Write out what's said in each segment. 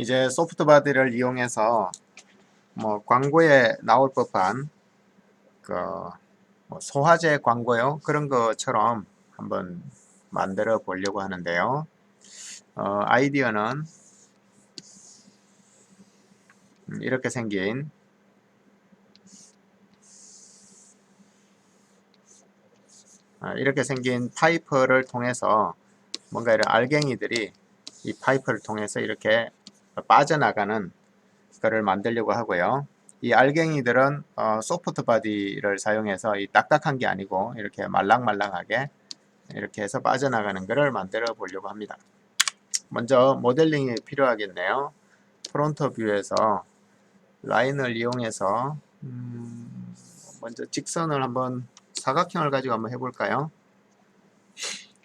이제 소프트바디를 이용해서 뭐 광고에 나올 법한 뭐 소화제 광고요, 그런 것처럼 한번 만들어 보려고 하는데요. 아이디어는 이렇게 생긴 파이프를 통해서 뭔가 이런 알갱이들이 이 파이프를 통해서 이렇게 빠져나가는 거를 만들려고 하고요. 이 알갱이들은 소프트 바디를 사용해서 이 딱딱한 게 아니고 이렇게 말랑말랑하게 이렇게 해서 빠져나가는 거를 만들어 보려고 합니다. 먼저 모델링이 필요하겠네요. 프론트 뷰에서 라인을 이용해서 먼저 직선을 한번 사각형을 가지고 한번 해볼까요?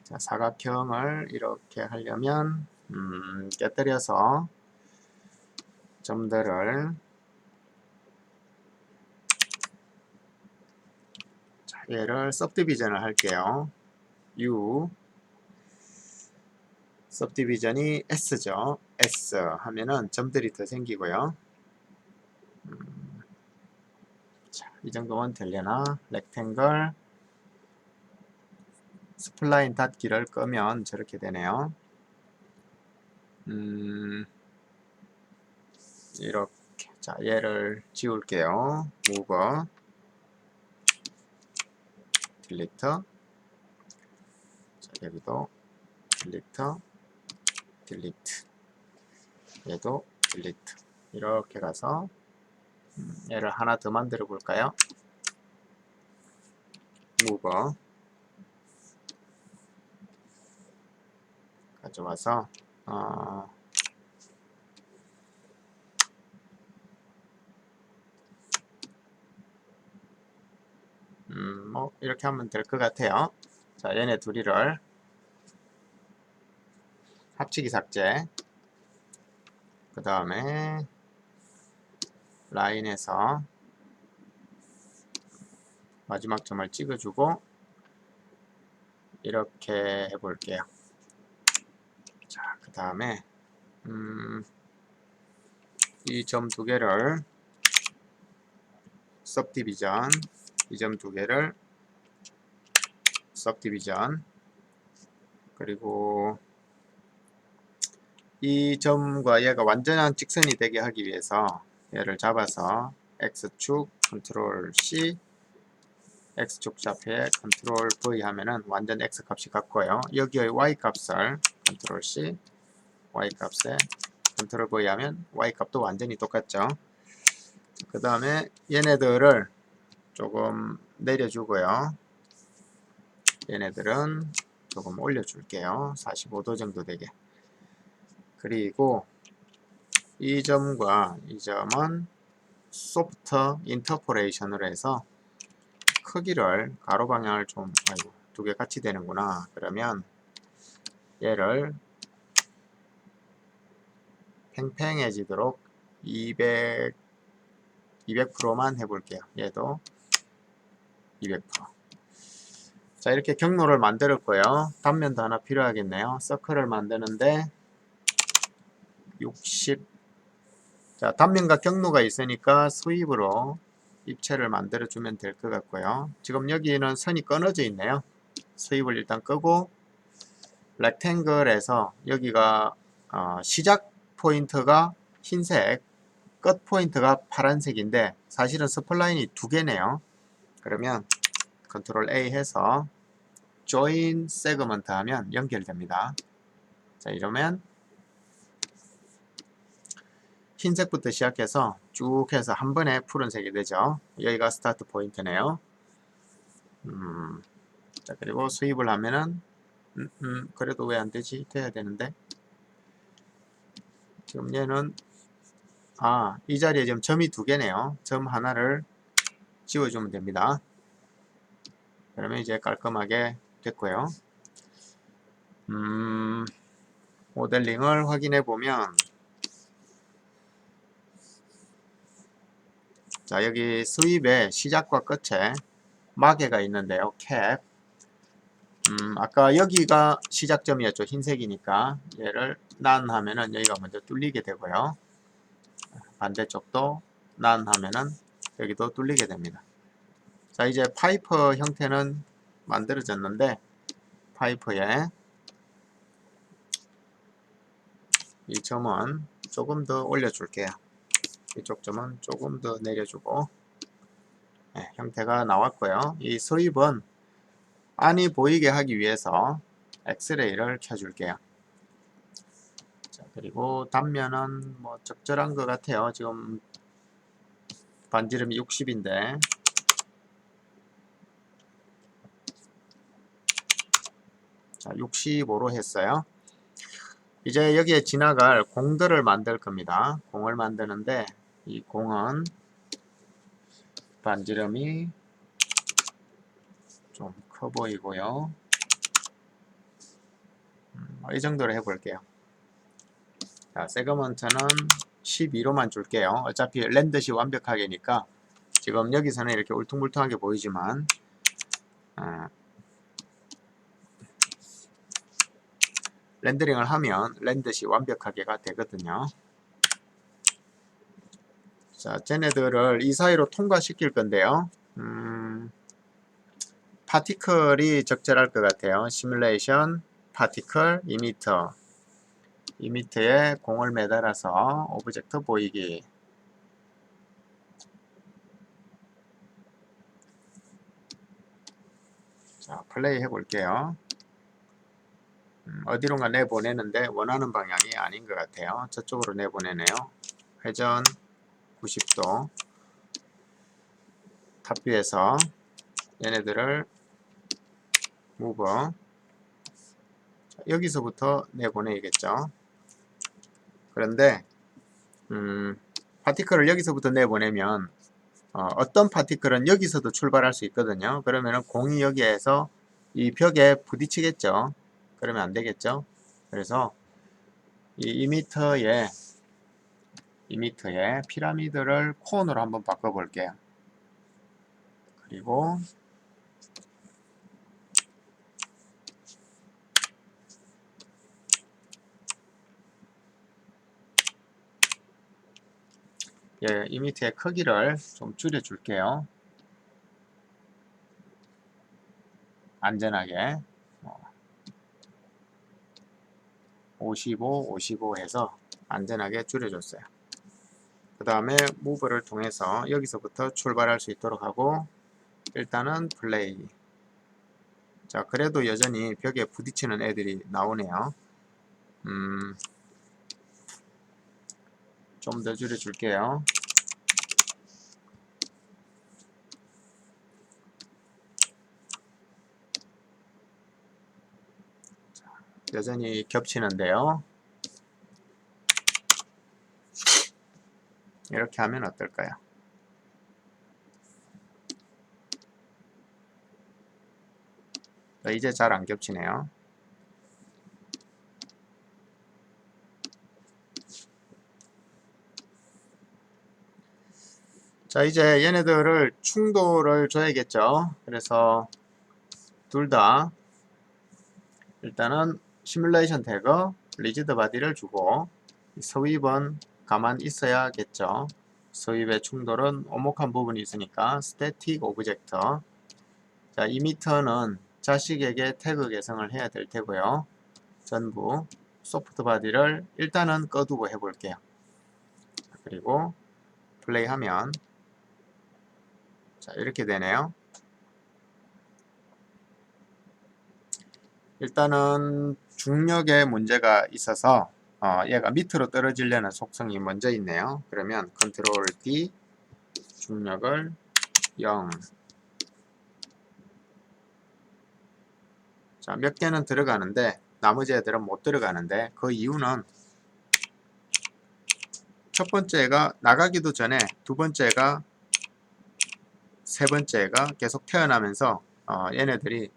자, 사각형을 이렇게 하려면 깨뜨려서 점들을 얘를 सब디비전을 할게요. U सब디비전이 S죠. S 하면은 점들이 더 생기고요. 자, 이 정도면 되려나? 렉탱글 스플라인 닫기를 끄면 저렇게 되네요. 이렇게. 자, 얘를 지울게요. 무브 딜리트. 자, 여기도 딜리트 딜리트, 얘도 딜리트. 이렇게 가서 얘를 하나 더 만들어 볼까요? 무브 가져와서 뭐 이렇게 하면 될 것 같아요. 자, 얘네 둘이를 합치기 삭제, 그 다음에 라인에서 마지막 점을 찍어주고 이렇게 해볼게요. 자, 그 다음에 이 점 두 개를 सब디비전, 이 점 두 개를 सब디비전, 그리고 이 점과 얘가 완전한 직선이 되게 하기 위해서 얘를 잡아서 X축 컨트롤 C, X축 좌표에 컨트롤 V 하면은 완전 X 값이 같고요. 여기의 Y 값을 컨트롤 C, Y 값에 컨트롤 V 하면 Y 값도 완전히 똑같죠. 그 다음에 얘네들을 조금 내려주고요. 얘네들은 조금 올려줄게요. 45도 정도 되게. 그리고 이 점과 이 점은 소프트 인터포레이션으로 해서 크기를 가로 방향을 좀, 아이고, 두 개 같이 되는구나. 그러면 얘를 팽팽해지도록 200%만 해볼게요. 얘도 200%. 자, 이렇게 경로를 만들었고요. 단면도 하나 필요하겠네요. 서클을 만드는데 60. 자, 단면과 경로가 있으니까 스윕으로 입체를 만들어 주면 될 것 같고요. 지금 여기는 선이 끊어져 있네요. 스윕을 일단 끄고 렉탱글에서 여기가 시작 포인트가 흰색, 끝 포인트가 파란색인데 사실은 스플라인이 두 개네요. 그러면 컨트롤 A 해서 join segment 하면 연결됩니다. 자, 이러면 흰색부터 시작해서 쭉 해서 한 번에 푸른색이 되죠. 여기가 스타트 포인트네요. 자, 그리고 수입을 하면은 그래도 왜 안 되지? 돼야 되는데. 지금 얘는 이 자리에 지금 점이 두 개네요. 점 하나를 지워주면 됩니다. 그러면 이제 깔끔하게 됐고요. 모델링을 확인해 보면, 자, 여기 스윕의 시작과 끝에 마개가 있는데요. 캡. 아까 여기가 시작점이었죠. 흰색이니까 얘를 난 하면은 여기가 먼저 뚫리게 되고요. 반대쪽도 난 하면은 여기도 뚫리게 됩니다. 자, 이제 파이프 형태는 만들어졌는데 파이프에 이 점은 조금 더 올려줄게요. 이쪽 점은 조금 더 내려주고, 네, 형태가 나왔고요. 이 서입은 안이 보이게 하기 위해서 엑스레이를 켜줄게요. 자, 그리고 단면은 뭐 적절한 것 같아요. 지금 반지름이 60인데 자, 65로 했어요. 이제 여기에 지나갈 공들을 만들 겁니다. 공을 만드는데 이 공은 반지름이 좀 커 보이고요. 이 정도로 해볼게요. 자, 세그먼트는 12로만 줄게요. 어차피 랜드시 완벽하게니까 지금 여기서는 이렇게 울퉁불퉁하게 보이지만 렌더링을 하면 랜드시 완벽하게가 되거든요. 자, 쟤네들을 이 사이로 통과시킬 건데요. 파티클이 적절할 것 같아요. 시뮬레이션, 파티클, 이미터. 이미터에 공을 매달아서 오브젝트 보이기. 자, 플레이 해볼게요. 어디론가 내보내는데 원하는 방향이 아닌 것 같아요. 저쪽으로 내보내네요. 회전 90도. 탑뷰에서 얘네들을 무브. 여기서부터 내보내야겠죠. 그런데 파티클을 여기서부터 내보내면 어떤 파티클은 여기서도 출발할 수 있거든요. 그러면 공이 여기에서 이 벽에 부딪히겠죠. 그러면 안 되겠죠. 그래서 이 이미터의 피라미드를 콘으로 한번 바꿔볼게요. 그리고 이미터의 크기를 좀 줄여줄게요. 안전하게 55, 55 해서 안전하게 줄여줬어요. 그 다음에 무브를 통해서 여기서부터 출발할 수 있도록 하고 일단은 플레이. 자, 그래도 여전히 벽에 부딪히는 애들이 나오네요. 좀 더 줄여줄게요. 여전히 겹치는데요. 이렇게 하면 어떨까요? 이제 잘 안 겹치네요. 자, 이제 얘네들을 충돌을 줘야겠죠. 그래서 둘 다 일단은 시뮬레이션 태그 리지드 바디를 주고 스윕은 가만 있어야겠죠. 스윕의 충돌은 오목한 부분이 있으니까 스태틱 오브젝트. 자, 이미터는 자식에게 태그 개성을 해야 될 테고요. 전부 소프트 바디를 일단은 꺼두고 해볼게요. 그리고 플레이하면 자, 이렇게 되네요. 일단은 중력에 문제가 있어서 얘가 밑으로 떨어지려는 속성이 먼저 있네요. 그러면 컨트롤 D 중력을 0. 자, 몇 개는 들어가는데 나머지 애들은 못 들어가는데 그 이유는 첫 번째가 나가기도 전에 두 번째가 세 번째가 계속 태어나면서 얘네들이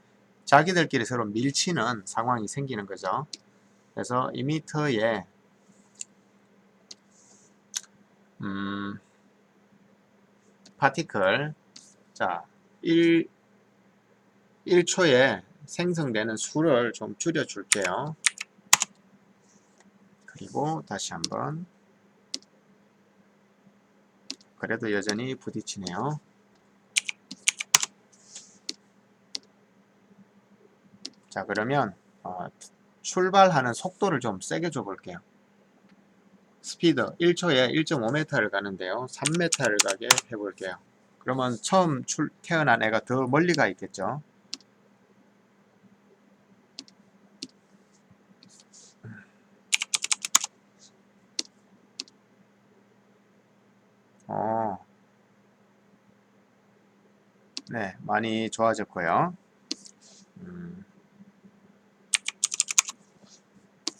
자기들끼리 서로 밀치는 상황이 생기는 거죠. 그래서 이미터에 파티클 자 1초에 생성되는 수를 좀 줄여 줄게요. 그리고 다시 한번. 그래도 여전히 부딪히네요. 자, 그러면 출발하는 속도를 좀 세게 줘 볼게요. 스피드 1초에 1.5m를 가는데요. 3m를 가게 해 볼게요. 그러면 처음 태어난 애가 더 멀리 가 있겠죠. 네, 많이 좋아졌고요.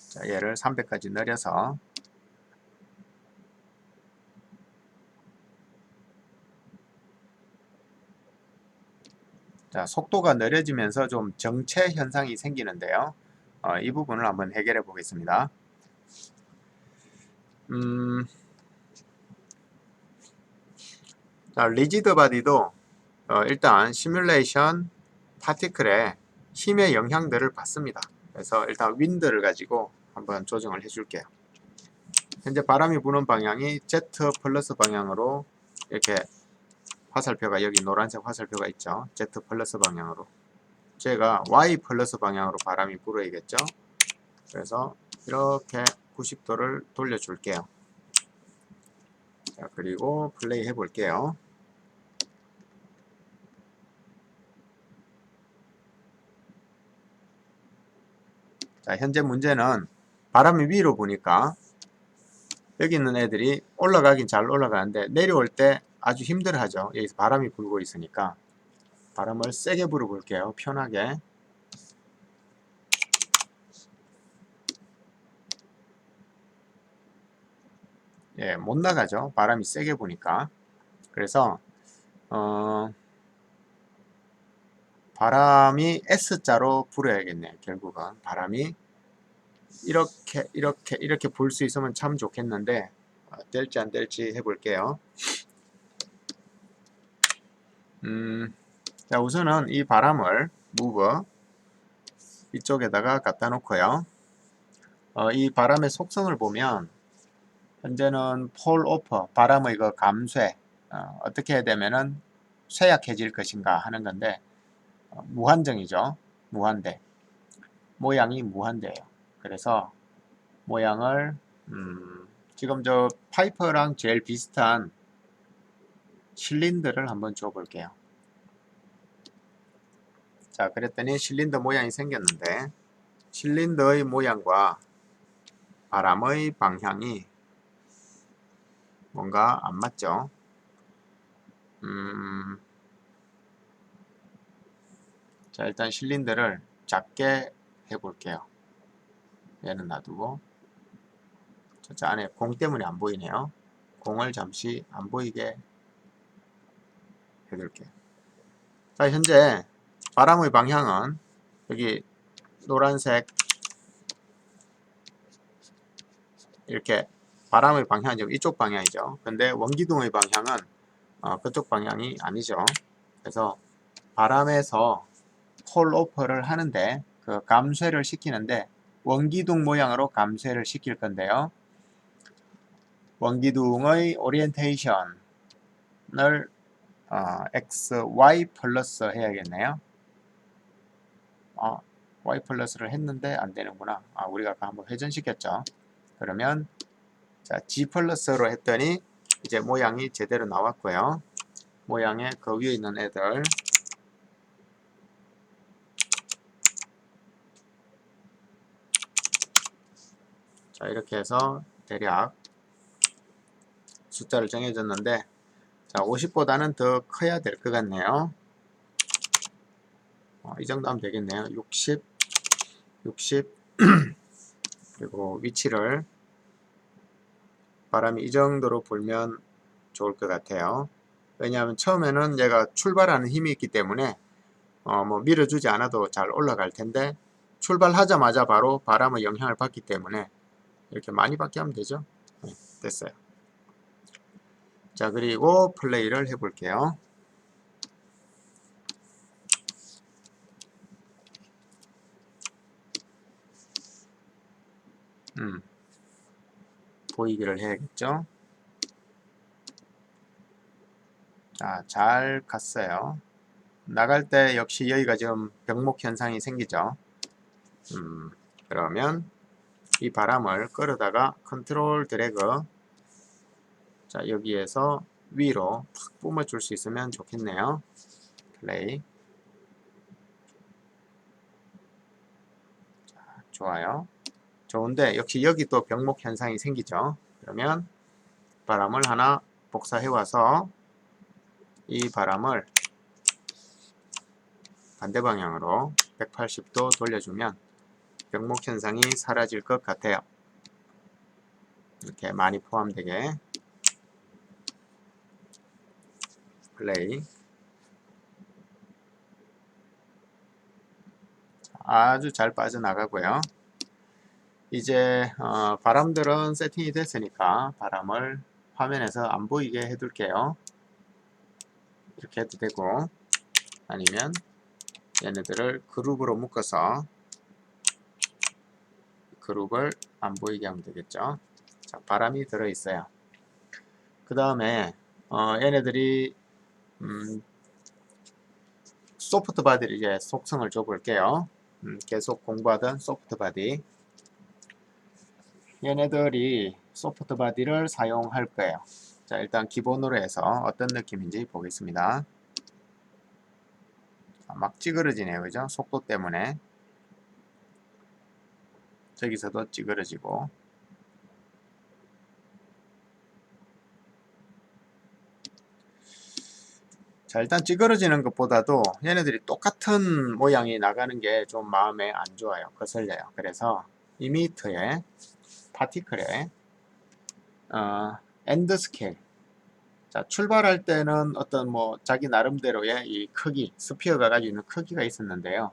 자, 얘를 300까지 늘려서 자, 속도가 느려지면서 좀 정체 현상이 생기는데요. 이 부분을 한번 해결해 보겠습니다. 자, 리지드 바디도 일단 시뮬레이션 파티클의 힘의 영향들을 받습니다. 그래서 일단 윈드를 가지고 한번 조정을 해줄게요. 현재 바람이 부는 방향이 Z 플러스 방향으로 이렇게 화살표가 여기 노란색 화살표가 있죠. Z 플러스 방향으로. 제가 Y 플러스 방향으로 바람이 불어야겠죠. 그래서 이렇게 90도를 돌려줄게요. 자, 그리고 플레이 해볼게요. 자, 현재 문제는 바람이 위로 부니까 여기 있는 애들이 올라가긴 잘 올라가는데 내려올 때 아주 힘들어하죠. 여기서 바람이 불고 있으니까 바람을 세게 불어볼게요. 편하게. 예, 못 나가죠. 바람이 세게 부니까. 그래서 바람이 S자로 불어야겠네요. 결국은 바람이 이렇게 불 수 있으면 참 좋겠는데 될지 안 될지 해볼게요. 자, 우선은 이 바람을 무브 이쪽에다가 갖다 놓고요. 이 바람의 속성을 보면 현재는 폴 오프 바람의 그 감쇄 어떻게 해야 되면은 쇠약해질 것인가 하는 건데 무한정이죠. 무한대 모양이 무한대예요. 그래서 모양을 지금 저 파이퍼랑 제일 비슷한 실린더를 한번 줘 볼게요. 자, 그랬더니 실린더 모양이 생겼는데 실린더의 모양과 바람의 방향이 뭔가 안 맞죠. 자, 일단 실린더를 작게 해볼게요. 얘는 놔두고 저 안에 공 때문에 안 보이네요. 공을 잠시 안 보이게 해둘게요. 자, 현재 바람의 방향은 여기 노란색 이렇게 바람의 방향은 지금 이쪽 방향이죠. 근데 원기둥의 방향은 그쪽 방향이 아니죠. 그래서 바람에서 폴 오퍼를 하는데 그 감쇄를 시키는데 원기둥 모양으로 감쇄를 시킬 건데요. 원기둥의 오리엔테이션을 X, Y 플러스 해야겠네요. Y 플러스를 했는데 안 되는구나. 우리가 아까 한번 회전시켰죠. 그러면 자, G 플러스로 했더니 이제 모양이 제대로 나왔고요. 모양의 그 위에 있는 애들 자, 이렇게 해서 대략 숫자를 정해줬는데 자, 50보다는 더 커야 될 것 같네요. 이 정도 하면 되겠네요. 60 그리고 위치를 바람이 이 정도로 불면 좋을 것 같아요. 왜냐하면 처음에는 얘가 출발하는 힘이 있기 때문에 뭐 밀어주지 않아도 잘 올라갈 텐데 출발하자마자 바로 바람의 영향을 받기 때문에 이렇게 많이 받게 하면 되죠. 네, 됐어요. 자, 그리고 플레이를 해볼게요. 보이기를 해야겠죠. 자, 잘 갔어요. 나갈 때 역시 여기가 지금 병목 현상이 생기죠. 그러면 이 바람을 끌어다가 컨트롤 드래그, 자, 여기에서 위로 팍 뿜어줄 수 있으면 좋겠네요. 플레이. 자, 좋아요. 좋은데 역시 여기 또 병목 현상이 생기죠. 그러면 바람을 하나 복사해 와서 이 바람을 반대 방향으로 180도 돌려주면 병목 현상이 사라질 것 같아요. 이렇게 많이 포함되게. 플레이. 아주 잘 빠져나가고요. 이제 바람들은 세팅이 됐으니까 바람을 화면에서 안 보이게 해둘게요. 이렇게 해도 되고, 아니면 얘네들을 그룹으로 묶어서 그룹을 안 보이게 하면 되겠죠. 자, 바람이 들어있어요. 그 다음에 얘네들이 소프트 바디를 이제 속성을 줘 볼게요. 계속 공부하던 소프트 바디. 얘네들이 소프트 바디를 사용할 거예요. 자, 일단 기본으로 해서 어떤 느낌인지 보겠습니다. 막 찌그러지네요. 그죠? 속도 때문에. 저기서도 찌그러지고. 자, 일단 찌그러지는 것보다도 얘네들이 똑같은 모양이 나가는 게 좀 마음에 안 좋아요. 거슬려요. 그래서 이미터에 파티클에 엔드 스케일. 자, 출발할 때는 어떤 뭐 자기 나름대로의 이 크기, 스피어가 가지고 있는 크기가 있었는데요.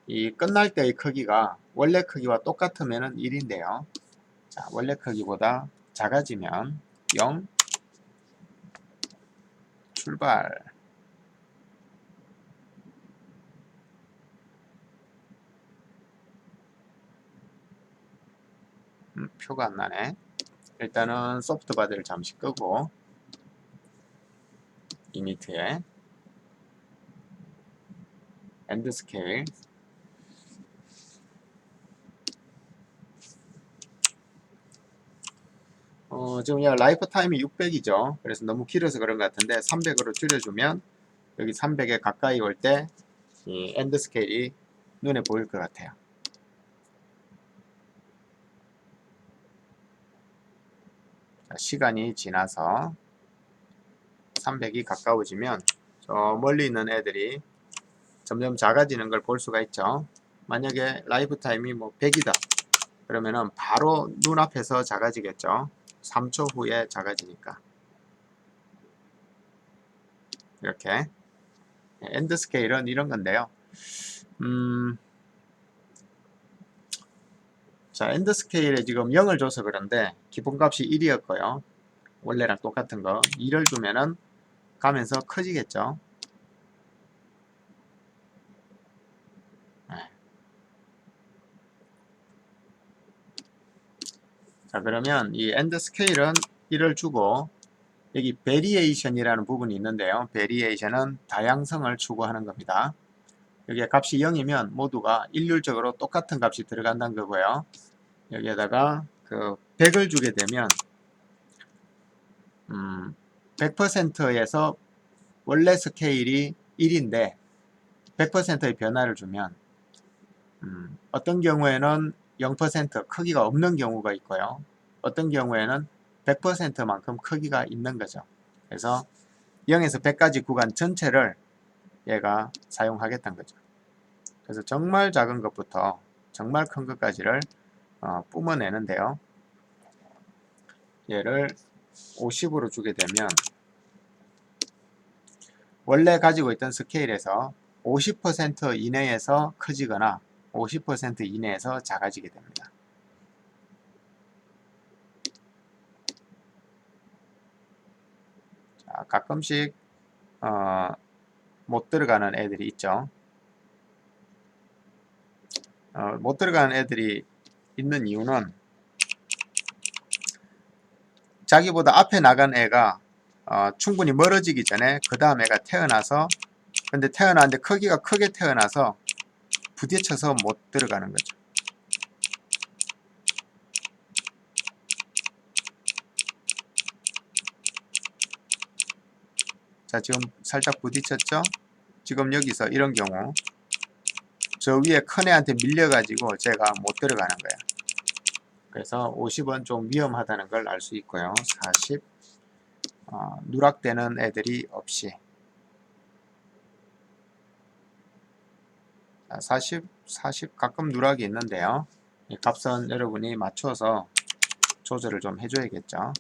이 끝날 때의 크기가 원래 크기와 똑같으면 1인데요. 자, 원래 크기보다 작아지면 0, 출발. 표가 안 나네. 일단은 소프트 바디를 잠시 끄고 이니트에 엔드 스케일. 지금 라이프 타임이 600이죠. 그래서 너무 길어서 그런 것 같은데 300으로 줄여주면 여기 300에 가까이 올 때 이 엔드 스케일이 눈에 보일 것 같아요. 자, 시간이 지나서 300이 가까워지면 저 멀리 있는 애들이 점점 작아지는 걸 볼 수가 있죠. 만약에 라이프 타임이 뭐 100이다 그러면은 바로 눈앞에서 작아지겠죠. 3초 후에 작아지니까. 이렇게 엔드 스케일은 이런 건데요. 자, 엔드 스케일에 지금 0을 줘서 그런데 기본값이 1이었고요. 원래랑 똑같은 거 2를 주면은 가면서 커지겠죠. 네. 자, 그러면 이 엔드 스케일은 1을 주고 여기 베리에이션이라는 부분이 있는데요. 베리에이션은 다양성을 추구하는 겁니다. 여기에 값이 0이면 모두가 일률적으로 똑같은 값이 들어간다는 거고요. 여기에다가 그 100을 주게 되면 100%에서 원래 스케일이 1인데 100%의 변화를 주면 어떤 경우에는 0% 크기가 없는 경우가 있고요. 어떤 경우에는 100%만큼 크기가 있는 거죠. 그래서 0에서 100까지 구간 전체를 얘가 사용하겠다는 거죠. 그래서 정말 작은 것부터 정말 큰 것까지를 뿜어내는데요. 얘를 50으로 주게 되면 원래 가지고 있던 스케일에서 50% 이내에서 커지거나 50% 이내에서 작아지게 됩니다. 자, 가끔씩 못 들어가는 애들이 있죠. 못 들어가는 애들이 있는 이유는 자기보다 앞에 나간 애가 충분히 멀어지기 전에 그 다음 애가 태어나서, 근데 태어났는데 크기가 크게 태어나서 부딪혀서 못 들어가는 거죠. 자, 지금 살짝 부딪혔죠? 지금 여기서 이런 경우 저 위에 큰 애한테 밀려가지고 제가 못 들어가는 거예요. 그래서 50은 좀 위험하다는 걸 알 수 있고요. 40 누락되는 애들이 없이 40 가끔 누락이 있는데요. 이 값은 여러분이 맞춰서 조절을 좀 해줘야겠죠.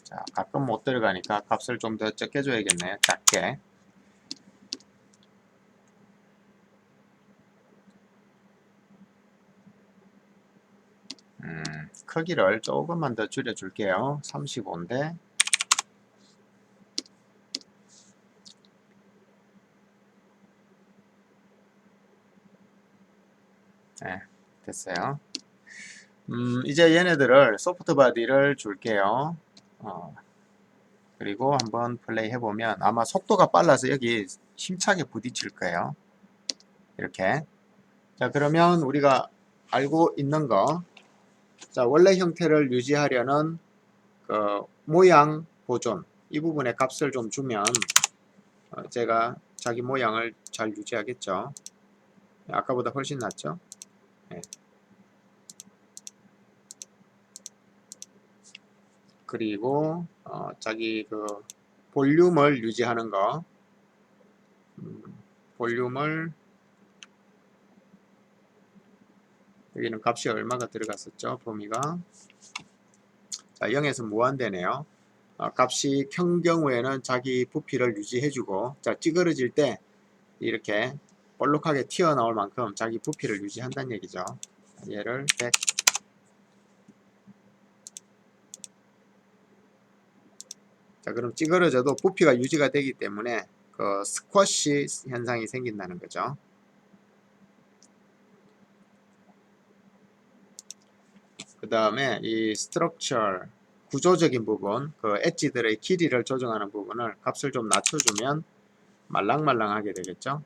자, 가끔 못 들어가니까 값을 좀 더 적게 줘야겠네요. 작게. 크기를 조금만 더 줄여줄게요. 35인데 네, 됐어요. 이제 얘네들을 소프트 바디를 줄게요. 그리고 한번 플레이 해보면 아마 속도가 빨라서 여기 힘차게 부딪힐 거예요. 이렇게. 자, 그러면 우리가 알고 있는 거, 자, 원래 형태를 유지하려는 그 모양 보존, 이 부분에 값을 좀 주면 제가 자기 모양을 잘 유지하겠죠. 아까보다 훨씬 낫죠. 네. 그리고 자기 그 볼륨을 유지하는 거, 볼륨을 여기는 값이 얼마가 들어갔었죠? 범위가 자, 0에서 무한대네요. 값이 큰 경우에는 자기 부피를 유지해주고, 자, 찌그러질 때 이렇게 볼록하게 튀어나올 만큼 자기 부피를 유지한다는 얘기죠. 얘를 100. 자, 그럼 찌그러져도 부피가 유지가 되기 때문에 그 스쿼시 현상이 생긴다는 거죠. 그 다음에 이 스트럭처 구조적인 부분, 그 엣지들의 길이를 조정하는 부분을 값을 좀 낮춰주면 말랑말랑하게 되겠죠.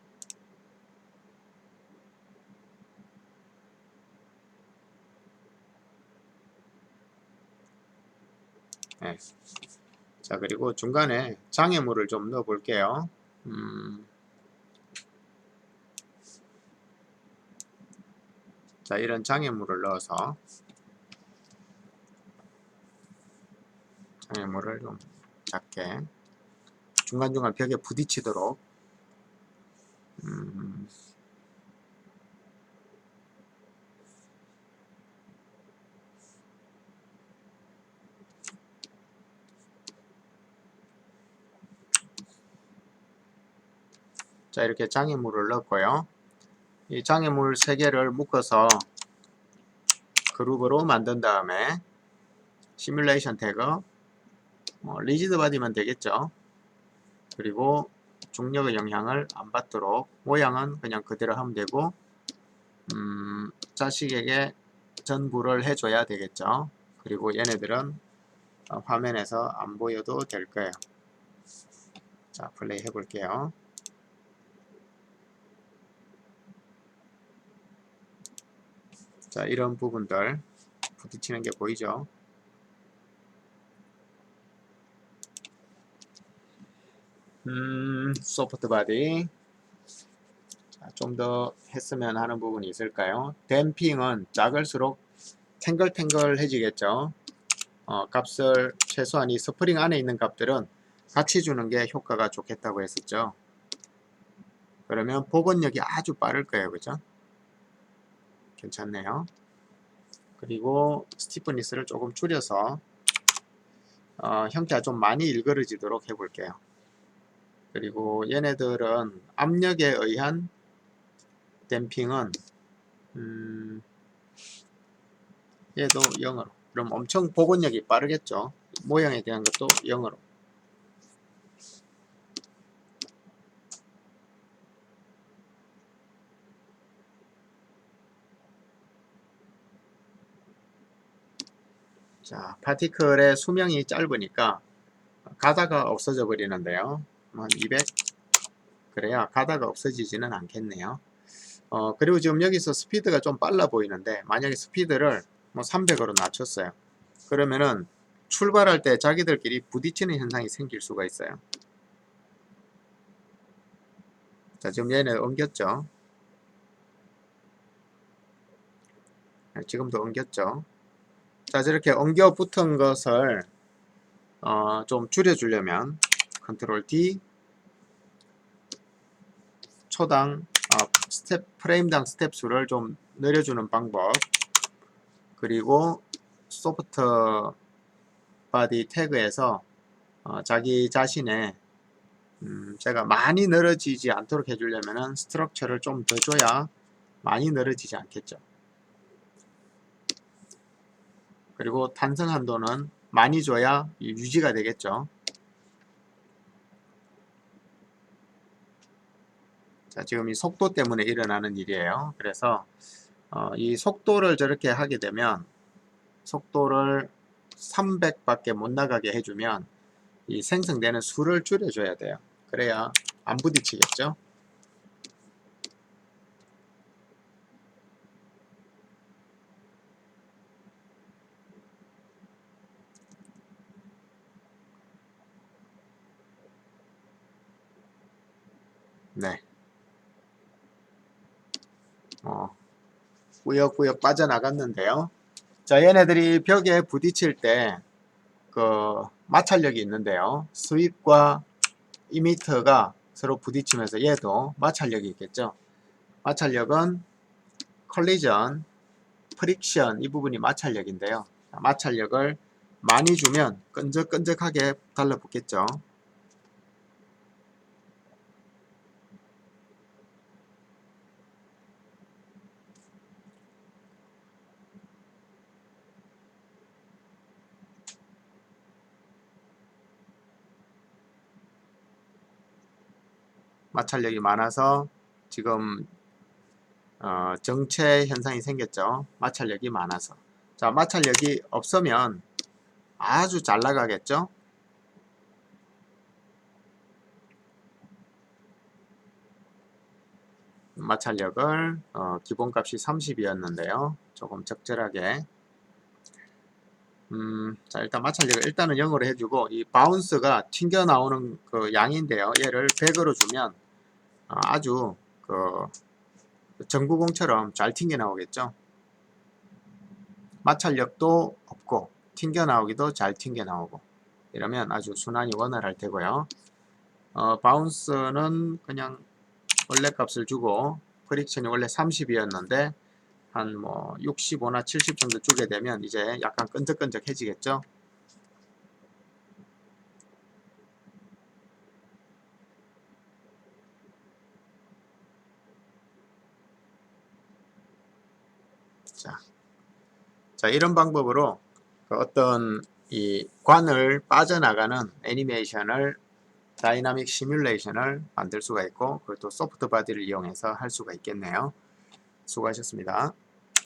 네. 자, 그리고 중간에 장애물을 좀 넣어 볼게요. 자, 이런 장애물을 넣어서 장애물을 좀 작게 중간중간 벽에 부딪히도록 자, 이렇게 장애물을 넣었고요. 이 장애물 3개를 묶어서 그룹으로 만든 다음에 시뮬레이션 태그 리지드 바디면 되겠죠. 그리고 중력의 영향을 안 받도록 모양은 그냥 그대로 하면 되고 자식에게 전부를 해줘야 되겠죠. 그리고 얘네들은 화면에서 안 보여도 될 거예요. 자, 플레이 해볼게요. 자, 이런 부분들 부딪히는 게 보이죠? 소프트 바디 좀 더 했으면 하는 부분이 있을까요? 댐핑은 작을수록 탱글탱글해지겠죠. 값을 최소한 이 스프링 안에 있는 값들은 같이 주는 게 효과가 좋겠다고 했었죠. 그러면 복원력이 아주 빠를 거예요. 그죠? 괜찮네요. 그리고 스티프니스를 조금 줄여서 형태가 좀 많이 일그러지도록 해볼게요. 그리고 얘네들은 압력에 의한 댐핑은 얘도 0으로. 그럼 엄청 복원력이 빠르겠죠. 모양에 대한 것도 0으로. 자, 파티클의 수명이 짧으니까 가다가 없어져 버리는데요. 한 200? 그래야 가다가 없어지지는 않겠네요. 그리고 지금 여기서 스피드가 좀 빨라 보이는데, 만약에 스피드를 뭐 300으로 낮췄어요. 그러면은 출발할 때 자기들끼리 부딪히는 현상이 생길 수가 있어요. 자, 지금 얘네 엉겼죠? 지금도 엉겼죠? 자, 저렇게 엉겨 붙은 것을 좀 줄여주려면 컨트롤 D, 초당 프레임당 스텝 수를 좀 늘려주는 방법, 그리고 소프트 바디 태그에서 자기 자신의 제가 많이 늘어지지 않도록 해주려면 스트럭처를 좀 더 줘야 많이 늘어지지 않겠죠. 그리고 탄성 한도는 많이 줘야 유지가 되겠죠. 자, 지금 이 속도 때문에 일어나는 일이에요. 그래서 이 속도를 저렇게 하게 되면, 속도를 300밖에 못 나가게 해주면 이 생성되는 수를 줄여줘야 돼요. 그래야 안 부딪히겠죠. 네. 꾸역꾸역 빠져나갔는데요. 자, 얘네들이 벽에 부딪힐 때 그 마찰력이 있는데요. 스윕과 이미터가 서로 부딪히면서 얘도 마찰력이 있겠죠. 마찰력은 컬리전, 프릭션, 이 부분이 마찰력인데요. 마찰력을 많이 주면 끈적끈적하게 달라붙겠죠. 마찰력이 많아서 지금 정체 현상이 생겼죠. 마찰력이 많아서. 자, 마찰력이 없으면 아주 잘 나가겠죠. 마찰력을 기본값이 30이었는데요. 조금 적절하게 자, 일단 마찰력을 일단은 0으로 해주고, 이 바운스가 튕겨 나오는 그 양인데요. 얘를 100으로 주면 아주 그 전구공처럼 잘 튕겨 나오겠죠. 마찰력도 없고 튕겨 나오기도 잘 튕겨 나오고, 이러면 아주 순환이 원활할 테고요. 바운스는 그냥 원래 값을 주고, 프릭션이 원래 30이었는데 한 뭐 65나 70 정도 주게 되면 이제 약간 끈적끈적해지겠죠. 자, 이런 방법으로 어떤 이 관을 빠져나가는 애니메이션을, 다이나믹 시뮬레이션을 만들 수가 있고, 그것도 소프트 바디를 이용해서 할 수가 있겠네요. 수고하셨습니다.